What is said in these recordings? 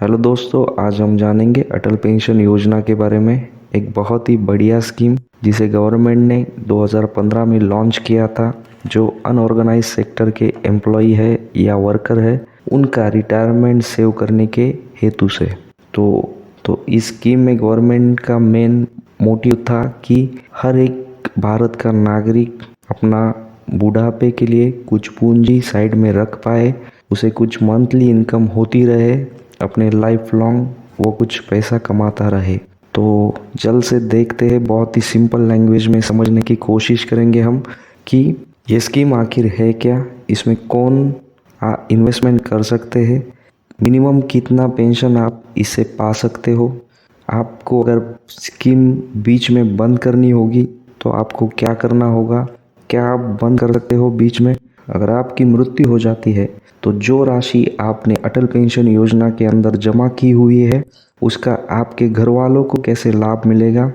Hello दोस्तों, आज हम जानेंगे अटल पेंशन योजना के बारे में। एक बहुत ही बढ़िया स्कीम जिसे गवर्नमेंट ने 2015 में लॉन्च किया था। जो अनऑर्गेनाइज सेक्टर के एम्प्लॉय है या वर्कर है, उनका रिटायरमेंट सेव करने के हेतु से। तो इस स्कीम में गवर्नमेंट का मेन मोटिव था कि हर एक भारत का नागरिक अपना बुढ़ापे के लिए कुछ पूंजी साइड में रख पाए, उसे कुछ मंथली इनकम होती रहे, अपने लाइफ लॉन्ग वो कुछ पैसा कमाता रहे। तो जल्द से देखते हैं, बहुत ही सिंपल लैंग्वेज में समझने की कोशिश करेंगे हम कि ये स्कीम आखिर है क्या, इसमें कौन इन्वेस्टमेंट कर सकते हैं, मिनिमम कितना पेंशन आप इससे पा सकते हो। आपको अगर स्कीम बीच में बंद करनी होगी तो आपको क्या करना होगा, क्या आप बंद कर सकते हो बीच में। अगर आपकी मृत्यु हो जाती है तो जो राशि आपने अटल पेंशन योजना के अंदर जमा की हुई है, उसका आपके घर वालों को कैसे लाभ मिलेगा,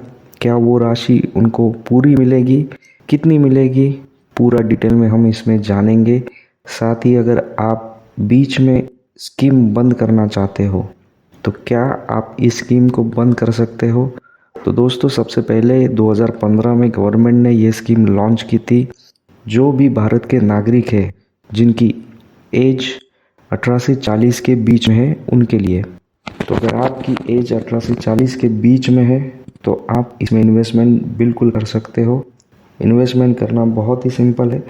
क्या वो राशि उनको पूरी मिलेगी, कितनी मिलेगी, पूरा डिटेल में हम इसमें जानेंगे। साथ ही अगर आप बीच में स्कीम बंद करना चाहते हो तो क्या आप इस स्कीम को बंद कर सकते हो। तो दोस्तों, सबसे पहले 2015 में गवर्नमेंट ने ये स्कीम लॉन्च की थी। जो भी भारत के नागरिक है जिनकी एज 18 से 40 के बीच में है, उनके लिए। तो अगर आपकी एज 18 से 40 के बीच में है तो आप इसमें इन्वेस्टमेंट बिल्कुल कर सकते हो। इन्वेस्टमेंट करना बहुत ही सिंपल है।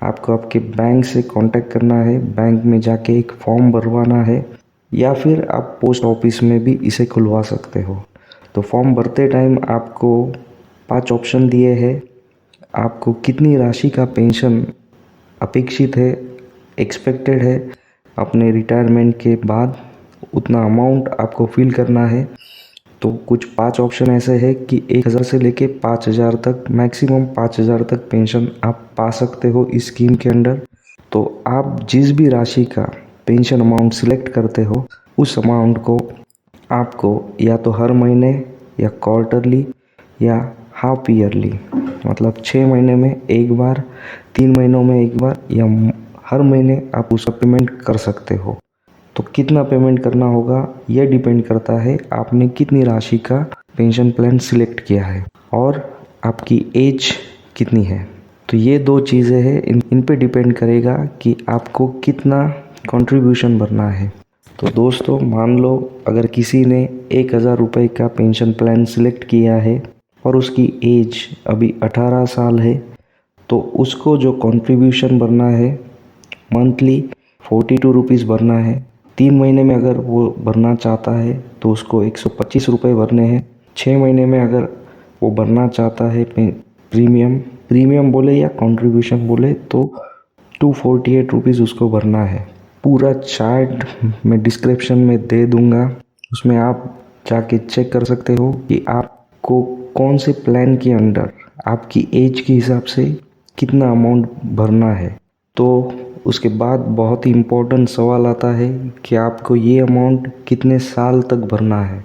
आपको आपके बैंक से कांटेक्ट करना है, बैंक में जाके एक फॉर्म भरवाना है, या फिर आप पोस्ट ऑफिस में भी इसे खुलवा सकते हो। तो फॉर्म भरते टाइम आपको 5 ऑप्शन दिए हैं। आपको कितनी राशि का पेंशन अपेक्षित है, एक्सपेक्टेड है अपने रिटायरमेंट के बाद, उतना अमाउंट आपको फिल करना है। तो कुछ 5 ऑप्शन ऐसे है कि 1000 से लेके 5000 तक, मैक्सिमम 5000 तक पेंशन आप पा सकते हो इस स्कीम के अंडर। तो आप जिस भी राशि का पेंशन अमाउंट सिलेक्ट करते हो, उस अमाउंट को आपको या तो हर महीने या क्वार्टरली या हाफ ईयरली, मतलब 6 महीने में एक बार, 3 महीनों में एक बार, या हर महीने आप उसका पेमेंट कर सकते हो। तो कितना पेमेंट करना होगा यह डिपेंड करता है आपने कितनी राशि का पेंशन प्लान सिलेक्ट किया है और आपकी एज कितनी है। तो ये 2 चीज़ें हैं, इन पे डिपेंड करेगा कि आपको कितना कंट्रीब्यूशन भरना है। तो दोस्तों, मान लो अगर किसी ने 1000 रुपये का पेंशन प्लान सिलेक्ट किया है और उसकी एज अभी 18 साल है, तो उसको जो कंट्रीब्यूशन भरना है मंथली 42 रुपीज़ भरना है। 3 महीने में अगर वो भरना चाहता है तो उसको 125 रुपये भरने हैं। 6 महीने में अगर वो भरना चाहता है प्रीमियम बोले या कंट्रीब्यूशन बोले, तो 248 रुपीज़ उसको भरना है। पूरा चार्ट मैं डिस्क्रिप्शन में दे दूंगा, उसमें आप जाके चेक कर सकते हो कि आपको कौन से प्लान के अंडर आपकी एज के हिसाब से कितना अमाउंट भरना है। तो उसके बाद बहुत ही इम्पोर्टेंट सवाल आता है कि आपको ये अमाउंट कितने साल तक भरना है।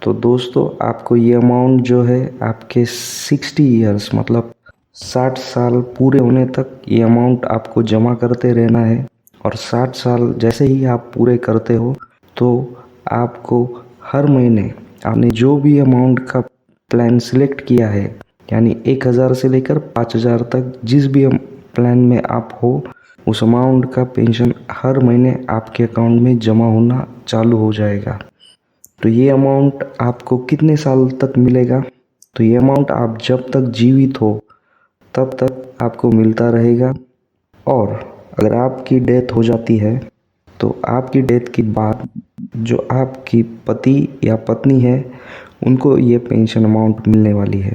तो दोस्तों, आपको ये अमाउंट जो है आपके 60 ईयर्स, मतलब 60 साल पूरे होने तक ये अमाउंट आपको जमा करते रहना है। और 60 साल जैसे ही आप पूरे करते हो तो आपको हर महीने आपने जो भी अमाउंट का प्लान सिलेक्ट किया है, यानी 1000 से लेकर 5000 तक जिस भी प्लान में आप हो, उस अमाउंट का पेंशन हर महीने आपके अकाउंट में जमा होना चालू हो जाएगा। तो ये अमाउंट आपको कितने साल तक मिलेगा, तो ये अमाउंट आप जब तक जीवित हो तब तक आपको मिलता रहेगा। और अगर आपकी डेथ हो जाती है तो आपकी डेथ के बाद जो आपकी पति या पत्नी है, उनको ये पेंशन अमाउंट मिलने वाली है।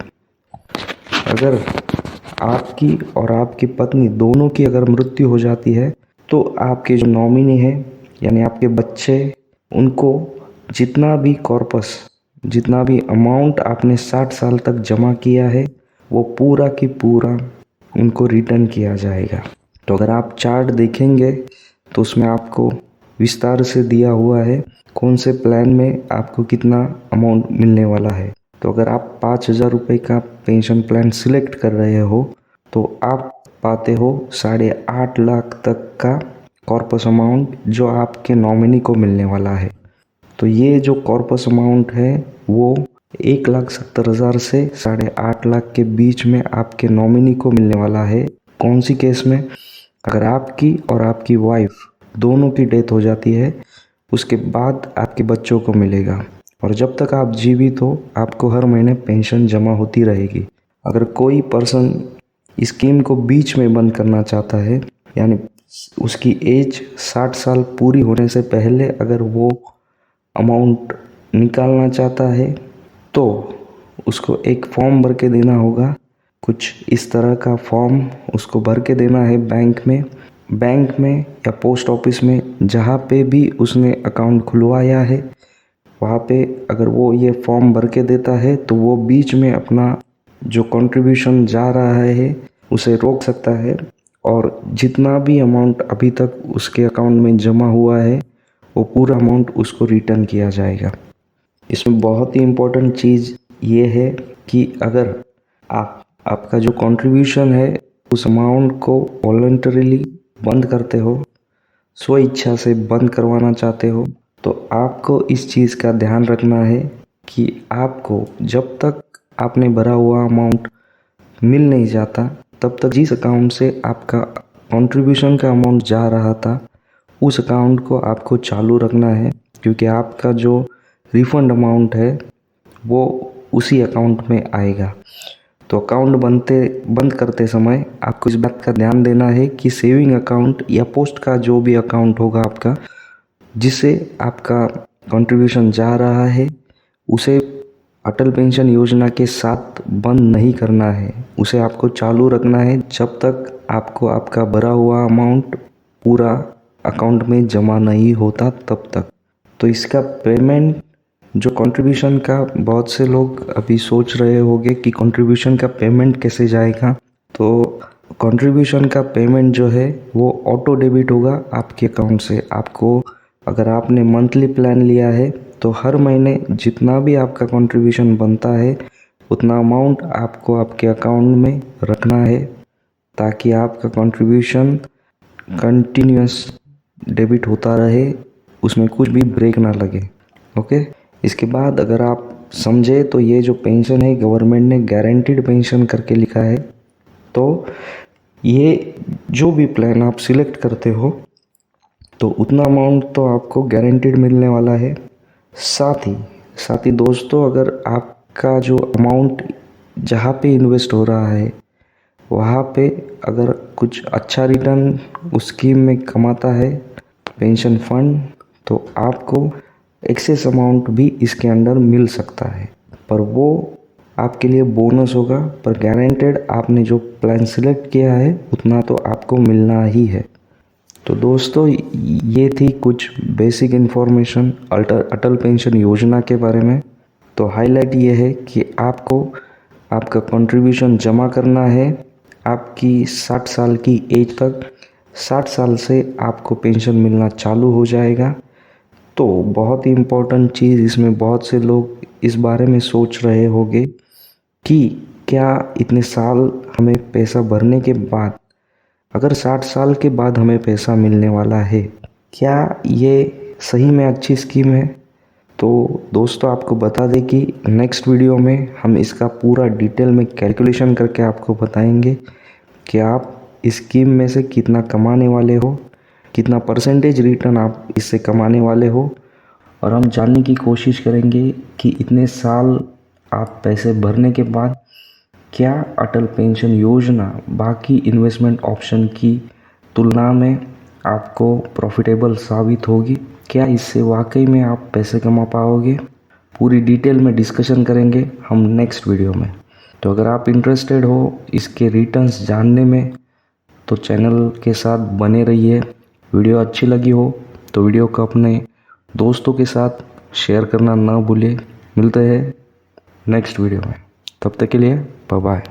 अगर आपकी और आपकी पत्नी दोनों की अगर मृत्यु हो जाती है तो आपके जो नॉमिनी है, यानी आपके बच्चे, उनको जितना भी कॉर्पस, जितना भी अमाउंट आपने 60 साल तक जमा किया है, वो पूरा की पूरा उनको रिटर्न किया जाएगा। तो अगर आप चार्ट देखेंगे तो उसमें आपको विस्तार से दिया हुआ है कौन से प्लान में आपको कितना अमाउंट मिलने वाला है। तो अगर आप 5000 रुपये का पेंशन प्लान सिलेक्ट कर रहे हो तो आप पाते हो 8.5 लाख तक का कॉर्पस अमाउंट जो आपके नॉमिनी को मिलने वाला है। तो ये जो कॉर्पस अमाउंट है वो 1,70,000 से 8.5 लाख के बीच में आपके नॉमिनी को मिलने वाला है। कौन सी केस में? अगर आपकी और आपकी वाइफ दोनों की डेथ हो जाती है, उसके बाद आपके बच्चों को मिलेगा। और जब तक आप जीवित हो आपको हर महीने पेंशन जमा होती रहेगी। अगर कोई पर्सन स्कीम को बीच में बंद करना चाहता है, यानी उसकी एज 60 साल पूरी होने से पहले अगर वो अमाउंट निकालना चाहता है, तो उसको एक फॉर्म भर के देना होगा। कुछ इस तरह का फॉर्म उसको भर के देना है बैंक में या पोस्ट ऑफिस में, जहाँ पे भी उसने अकाउंट खुलवाया है वहाँ पे अगर वो ये फॉर्म भर के देता है तो वो बीच में अपना जो कंट्रीब्यूशन जा रहा है उसे रोक सकता है, और जितना भी अमाउंट अभी तक उसके अकाउंट में जमा हुआ है वो पूरा अमाउंट उसको रिटर्न किया जाएगा। इसमें बहुत ही इम्पोर्टेंट चीज़ ये है कि अगर आपका जो कंट्रीब्यूशन है उस अमाउंट को वॉलंटरीली बंद करते हो, स्व इच्छा से बंद करवाना चाहते हो, तो आपको इस चीज़ का ध्यान रखना है कि आपको जब तक आपने भरा हुआ अमाउंट मिल नहीं जाता तब तक जिस अकाउंट से आपका कंट्रीब्यूशन का अमाउंट जा रहा था उस अकाउंट को आपको चालू रखना है, क्योंकि आपका जो रिफंड अमाउंट है वो उसी अकाउंट में आएगा। तो अकाउंट बंद करते समय आपको इस बात का ध्यान देना है कि सेविंग अकाउंट या पोस्ट का जो भी अकाउंट होगा आपका, जिससे आपका कंट्रीब्यूशन जा रहा है, उसे अटल पेंशन योजना के साथ बंद नहीं करना है, उसे आपको चालू रखना है जब तक आपको आपका भरा हुआ अमाउंट पूरा अकाउंट में जमा नहीं होता तब तक। तो इसका पेमेंट जो कंट्रीब्यूशन का, बहुत से लोग अभी सोच रहे होंगे कि कंट्रीब्यूशन का पेमेंट कैसे जाएगा। तो कंट्रीब्यूशन का पेमेंट जो है वो ऑटो डेबिट होगा आपके अकाउंट से। आपको अगर आपने मंथली प्लान लिया है तो हर महीने जितना भी आपका कंट्रीब्यूशन बनता है उतना अमाउंट आपको आपके अकाउंट में रखना है, ताकि आपका कंट्रीब्यूशन कंटिन्यूस डेबिट होता रहे, उसमें कुछ भी ब्रेक ना लगे। ओके। इसके बाद अगर आप समझे तो ये जो पेंशन है गवर्नमेंट ने गारंटीड पेंशन करके लिखा है। तो ये जो भी प्लान आप सिलेक्ट करते हो तो उतना अमाउंट तो आपको गारंटीड मिलने वाला है। साथ ही दोस्तों, अगर आपका जो अमाउंट जहाँ पे इन्वेस्ट हो रहा है वहाँ पे अगर कुछ अच्छा रिटर्न उस स्कीम में कमाता है पेंशन फंड, तो आपको एक्सेस अमाउंट भी इसके अंदर मिल सकता है, पर वो आपके लिए बोनस होगा। पर गारंटेड आपने जो प्लान सिलेक्ट किया है उतना तो आपको मिलना ही है। तो दोस्तों, ये थी कुछ बेसिक इन्फॉर्मेशन अटल पेंशन योजना के बारे में। तो हाईलाइट ये है कि आपको आपका कंट्रीब्यूशन जमा करना है आपकी 60 साल की एज तक। 60 साल से आपको पेंशन मिलना चालू हो जाएगा। तो बहुत ही इम्पोर्टेंट चीज़, इसमें बहुत से लोग इस बारे में सोच रहे होंगे कि क्या इतने साल हमें पैसा भरने के बाद, अगर 60 साल के बाद हमें पैसा मिलने वाला है, क्या ये सही में अच्छी स्कीम है? तो दोस्तों, आपको बता दें कि नेक्स्ट वीडियो में हम इसका पूरा डिटेल में कैलकुलेशन करके आपको बताएंगे कि आप इस स्कीम में से कितना कमाने वाले हो, कितना परसेंटेज रिटर्न आप इससे कमाने वाले हो, और हम जानने की कोशिश करेंगे कि इतने साल आप पैसे भरने के बाद क्या अटल पेंशन योजना बाकी इन्वेस्टमेंट ऑप्शन की तुलना में आपको प्रॉफिटेबल साबित होगी। क्या इससे वाकई में आप पैसे कमा पाओगे? पूरी डिटेल में डिस्कशन करेंगे हम नेक्स्ट वीडियो में। तो अगर आप इंटरेस्टेड हो इसके रिटर्न्स जानने में तो चैनल के साथ बने रहिए। वीडियो अच्छी लगी हो तो वीडियो को अपने दोस्तों के साथ शेयर करना ना भूलिए। मिलते हैं नेक्स्ट वीडियो में, तब तक के लिए बाय बाय।